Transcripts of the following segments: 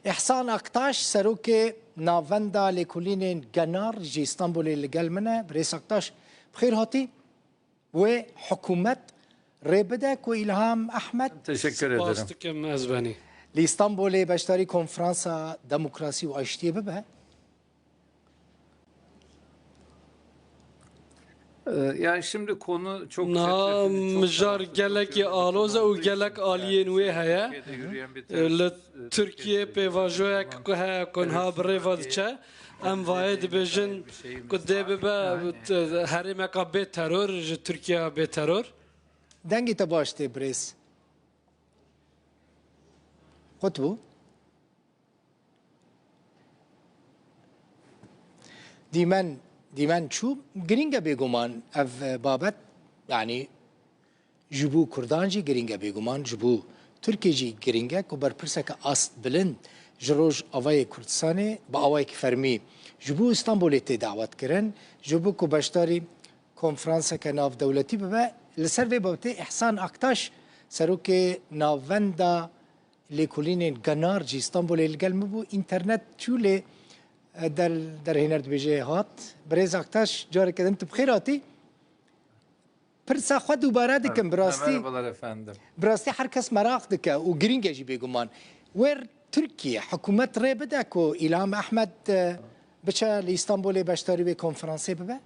إحسان أقتاش سروكي نافندا لكلين جنار جي اسطنبول اللي قال منها بريس أقتاش بخير هاتي وحكومة ريبدك وإلهام أحمد. Teşekkür ederim. Bastıkım ezbeni. لإسطنبول باشتري كونفرنسا ديمقراسي وأشتي ببها. Yani şimdi konu çok Na mjar gelek aloza u gelek aliyen ve haya. Le Türkiye pevajoyak ku ha kon ha brevadça. Em vaid bejin ku debebe harime ka be terör Türkiye be terör. دنگی تباشته بريس قطبو دیمن چوب گرینگه بگمان اف بابت يعني جبو كردانجي گرینگه بگمان جبو تركي جي گرینگه کو بر پرسك است بلند جروج اوای کردستاني با اوای فرمي جبو اسطنبول تي دعوت کرن جبو کو باشتاري کنفرانس کناف دولتی ببا لسر في بوتي إحسان أكتاش سروكي نافندا لكلين جنار جي اسطنبول القلم بو إنترنت شولي در هنرد بيجي هات بريز أكتاش جاري كده أنت بخيراتي برسا خد دوباره دكم براستي merhabalar efendim. براستي حركس مراق دكا وجرينجا جي بيجومان وير تركيا حكومة ريبدك وإلهام أحمد بچا لإسطنبول باشتاري بكونفرانسي ببا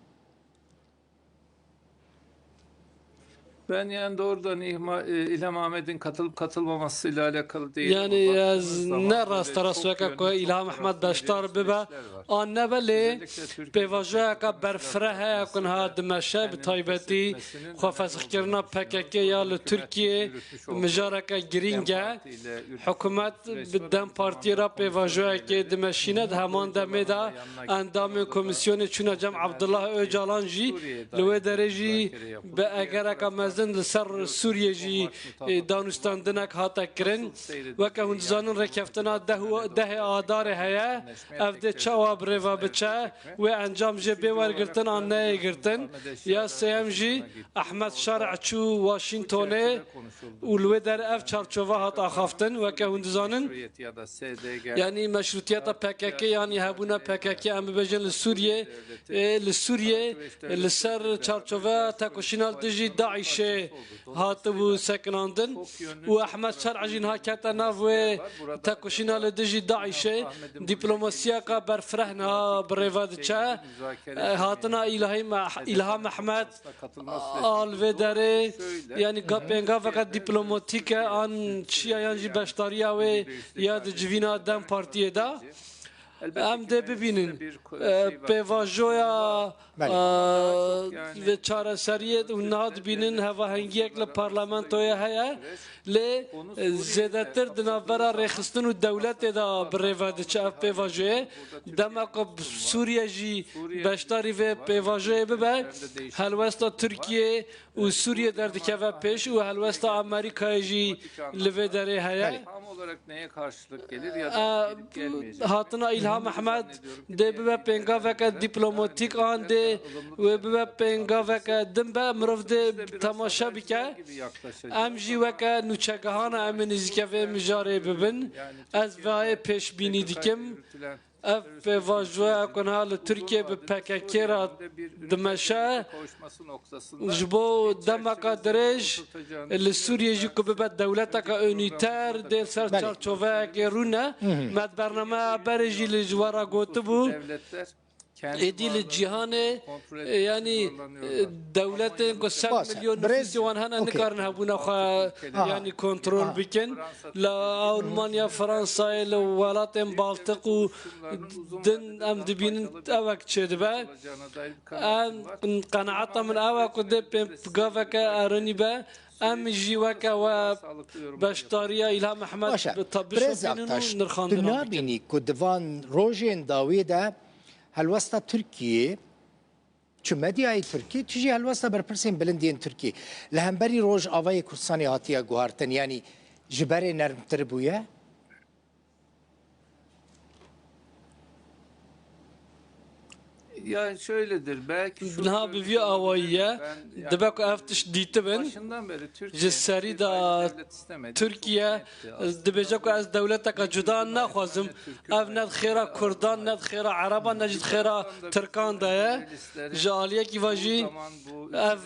Ben yani doğrudan İlham Ahmet'in katılıp katılmamasıyla alakalı değil. Yani yaz ne rastarasveka ko İlham Ahmed daştar bibe an ne beli pevajoya ka berfrehe kun ha dimeşe bi taybeti xafazkirna PKK ya li Türkiye mijaraka giringe hükümet bidden partira pevajoya ki dimeşine de hemen demeda endamı komisyonu çuna Cem Abdullah Öcalan jî li ve dereci be egeraka مزن لسر سوریه جی دانستاندنک هاتا کرن وکه هنزانن رکفتنا ده آدار هیا افده چاوا بریوا بچه و انجام جه بیورگرتن آن نه گرتن یا سیم جی احمد شارع چو واشنطنه اولوه در اف چارچوه هات آخافتن وکه هنزانن یعنی مشروطیت PKK yani هبونا PKK ام بجن لسوریه لسر چارچوه تاکوشینال دجی داعش هاتبو سكناندن واحمد شرعجين هاكاتا نافوي تاكوشينا لدجي داعش دبلوماسيا قبر فرحنا بريفادتشا هاتنا الهام احمد الفيداري يعني قابينغا فقط دبلوماتيكا ان شيا يانجي باشتاريا وي ياد جوينا دم بارتيه دا ام ده ببینین پیواجویا و چاره سریت و نهاد بینین هوا هنگیک لپارلمانتوی هیا لی زیادتر دنابرا رخستن و دولت دا بریواد چاف پیواجوی دماغ سوریه جی باشتاری و پیواجوی ببر هلوستا ترکیه و سوریه دردکه و پیش و هلوستا آمریکا جی لوی داره هیا olarak neye karşılık gelir ya da gelmeyecek. هاتنا إلهام أحمد ده ببا بينغا وكا دبلوماتيك آن ده وببا بينغا وكا دنبا مروف ده تماشا بكا أمجي وكا نوچگهانا أمن إزيكا و مجاري ببن از وای پیش بینی دیکم اف پیواجوه کنها لترکیه به PKK را دمشه جبو دمکا درج لسوریه جی که به دولتا که اونیتر دل سر چارچوه که رونه مد برنامه برجی لجوارا گوته بو ادیل جهان یعنی دولت کو 100 میلیون نفوسی وان هن نکارن هبونا خو یعنی کنترل بکن لا المانیا فرانسا ل ولات بالتق دن ام دبین اوک چدبا ان قناعت من اوک د گافک ارنی با ام جیوکا و باشتاریا الهام احمد طبش نرخان دنابینی کو دوان روجین داویدا هلوستا تركيا چو مدیای ترکی تجي هلوستا برپرسين بلندين تركي لهمبري روج آوای کردستانی هاتیا گوهارتن يعني جبري نرم تربويا Yani şöyledir belki şu Bina bir avayya debek eftş ditibin başından beri ji serî da Türkiye dibêje ku ez dewleteka cuda naxwazim ev ned xêra Kurdan ned xêra Eraban ne jî xêra Tirkan de ye ji aliyekî ve jî ev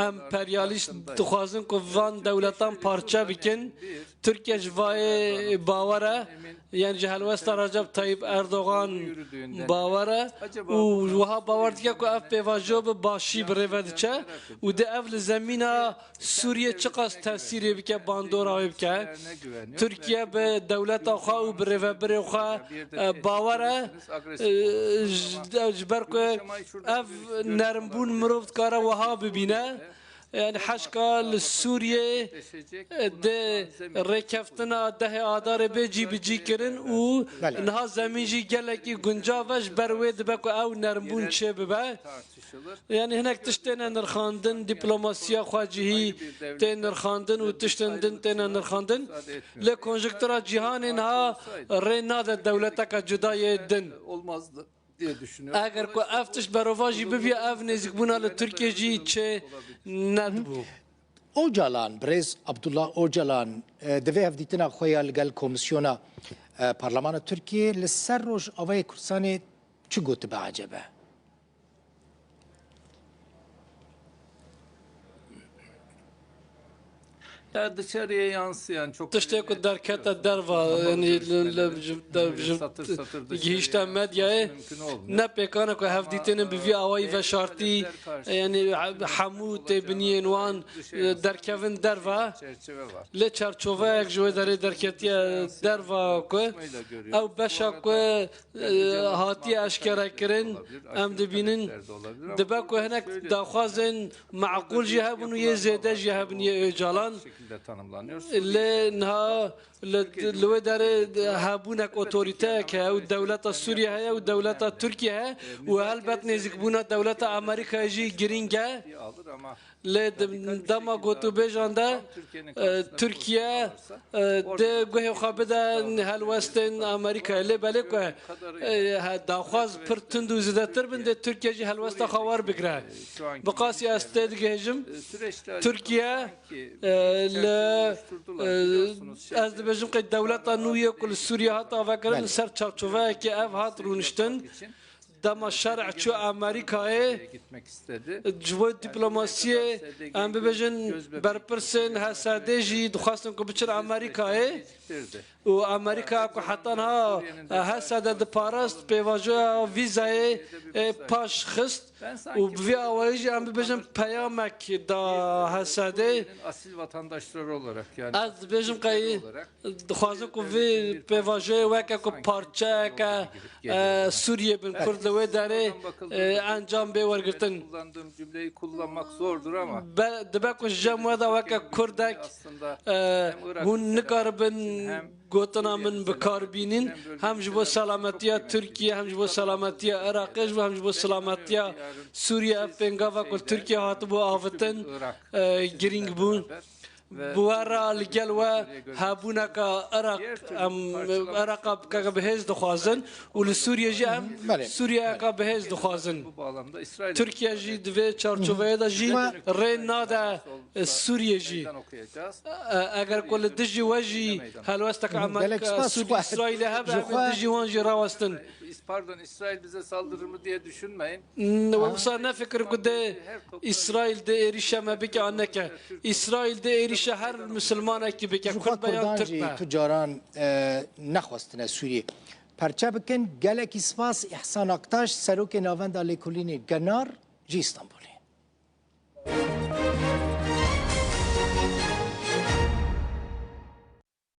emperyalîst dixwazin ku van dewletan parçe bikin Türkiye ji vayê bawer e yani ji helwesta Recep Tayyip Erdogan bawer e û wiha bawer dike ku ev pêvajo bi başî bi rêve diçe û di ev li zemîna Sûriye çi qas tesîrê bike bandora wê bike Türkiye bi dewleta xwe û bi rêveberê xwe bawer e ji ber ku ev nerimbûn mirov dikare wiha bibîne yani heşka li Sûriye de rêkeftina dehê adarê bê cî bi cî kirin û niha zemîn jî gelekî guncav e ji ber wê dibe ku ew nerimbûn çê bibe yani hinek tiştên nirxandin dîplomasiya xwe cihî tên nirxandin û tiştên din tên nirxandin lê konjektura cîhanê niha rê nade dewleteka cudayê din olmazdı diye düşünüyorum. eger ku ev tiş berova jî bibiye ev nêzîkbûna li Tirkiye jî çê nedibû. Ocalan, Brez Abdullah Ocalan, divê hevdîtina xwe ya li gel Komisyona Parlamana Tirkiye li ser Rojavayê Kurdistanê çi gotibe acebe? Ya dışarıya yansıyan çok Tiştê ku derkete derva yani gihîşta medyayê ne pêkane ku hevdîtînin bi vî awayî veşartî yani hemû têbiniyên wan derkevin derva lê çerçoveyek ji wê derê derketiye derva ku ew beşa ku hatiye eşkerekirin em dibînin dibe ku hinek daxwazên meqûl jî hebûn û yê zêde jî hebûn yê Öcalan tanımlanıyor. لين ها لودر هابونك اوتوريتاك او دولة سوريا هي او دولة تركيا هي وهلبت نزيك بونا دولة امريكا جي جرينجا لدما قوتو بيجاندا تركيا ده جوه خابدا هالوستن امريكا اللي بالك داخواز برتندو زدتر بند تركيا جي هالوستا خوار بكره بقاسي استاد جهجم تركيا ل از بجم قد دولة نوية كل سوريا هتا فكرن سر çarçova ki ev hat runiştin dama şerع çu Amerika'ya gitmek istedi. Civot diplomasiye em bibêjin berpirsên hesadê jî dixwastin ku biçin Amerika'ya û Amerika ku hetan ha hesada diparast pêvajoya vîzayê paş xist û bi vî awayî jî em bibêjin peyamek da hesadê Asil vatandaşları olarak yani. ez dibêjim qey dixwazim ku vê pêvajoyê weke ku parçeyeke Sûriye bin Kurd li wê derê encam bê wergirtin Kullandığım cümleyi kullanmak zordur ama dibe ku ji cem we da weke Kurdek hûn nikaribin gotina min bikarbînin hem ji bo selametiya Tirkiye hem ji bo selametiya Iraqê ji hem ji bo selametiya Sûriye ev pêngava ku Tirkiye hatibû avitin girîng bûn بوارا لگل و هابونا کا عراق ام عراق کا بهز دخوازن و لسوریه جی ام سوریه کا بهز دخوازن ترکیه جی دوی چارچوبه دا جی رینا دا سوریه جی اگر کل دجی وجی هلوستک عمک سوریه اسرائیل هب دجی وان جی راوستن Pardon İsrail bize saldırır mı diye düşünmeyin. وصار نفكر قد إسرائيل ده إيريشا ما بك عنك إسرائيل ده إيريشا هر مسلمان أكيد بك كل بيان تربى تجاران نخواستن سوریه پرچه بکن گلک اسپاس احسان اکتاش سروک ناوند آلی کلینی گنار جی استانبولی